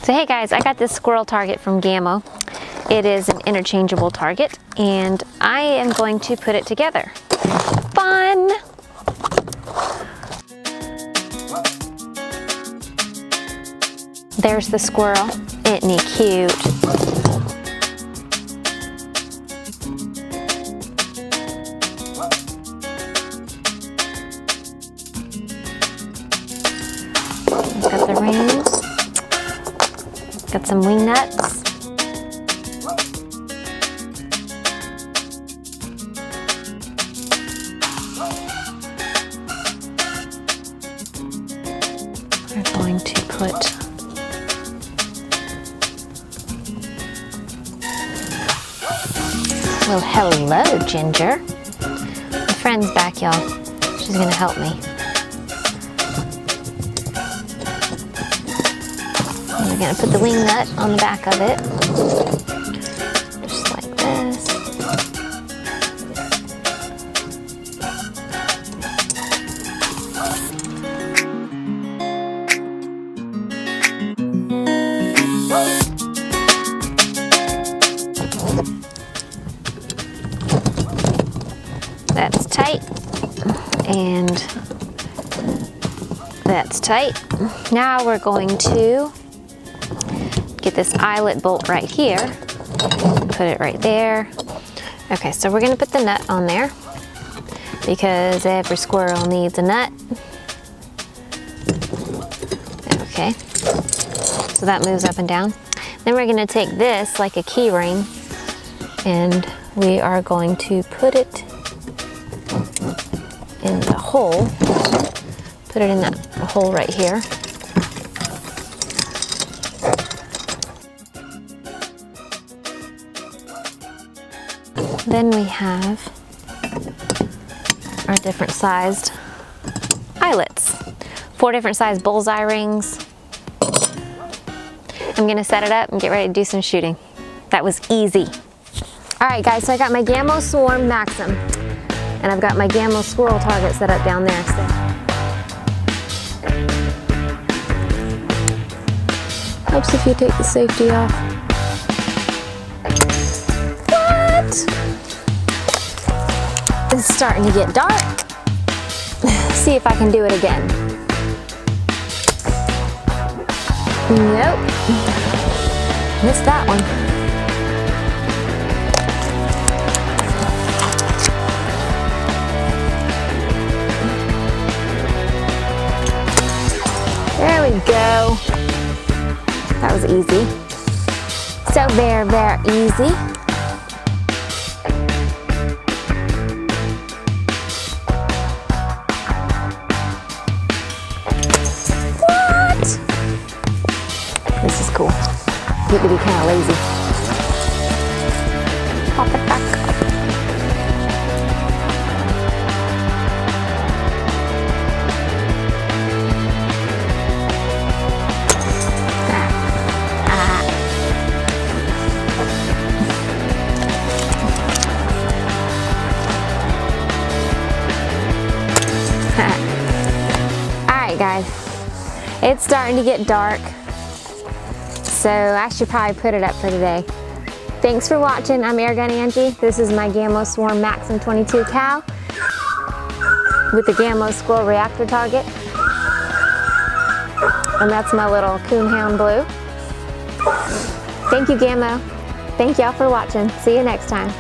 So hey guys, I got this squirrel target from Gamo. It is an interchangeable target and I am going to put it together. Fun! There's the squirrel. Isn't he cute? Got the rings. Got some wing nuts. We're going to put well, hello, Ginger. My friend's back, y'all. She's gonna help me. And we're gonna put the wing nut on the back of it, just like this. That's tight, and that's tight. Now we're going to get this eyelet bolt right here, put it right there. Okay, so we're gonna put the nut on there because every squirrel needs a nut. Okay, so that moves up and down. Then we're gonna take this like a key ring and we are going to put it in the hole. Put it in that hole right here. Then we have our different sized eyelets. 4 different sized bullseye rings. I'm gonna set it up and get ready to do some shooting. That was easy. All right guys, so I got my Gamo Swarm Maxxim and I've got my Gamo Squirrel Target set up down there. So helps if you take the safety off. What? It's starting to get dark. See if I can do it again. Nope. Missed that one. There we go. That was easy. So very, very easy. What? This is cool. Get to be kind of lazy. Pop it back up. Guys, it's starting to get dark, so I should probably put it up for today. Thanks for watching. I'm Airgun Angie. This is my Gamo Swarm Maxxim 22 cal with the Gamo Squirrel Reactor Target, and that's my little Coonhound Blue. Thank you, Gamo. Thank y'all for watching. See you next time.